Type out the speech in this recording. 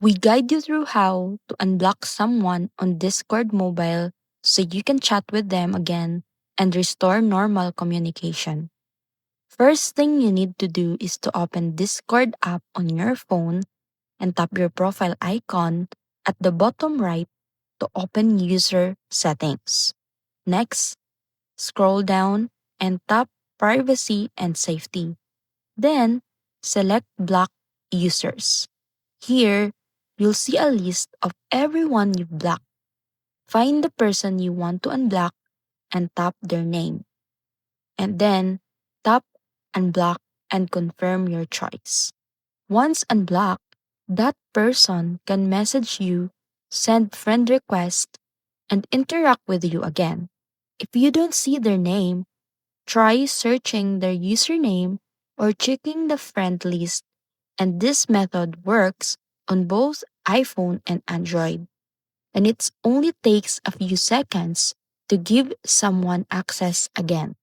We guide you through how to unblock someone on Discord mobile so you can chat with them again and restore normal communication. First thing you need to do is to open Discord app on your phone and tap your profile icon at the bottom right to open user settings. Next, scroll down and tap privacy and safety. Then, select block users. Here, you'll see a list of everyone you've blocked. Find the person you want to unblock and tap their name. And then, tap unblock and confirm your choice. Once unblocked, that person can message you, send friend request, and interact with you again. If you don't see their name, try searching their username or checking the friend list, and this method works on both iPhone and Android. And it only takes a few seconds to give someone access again.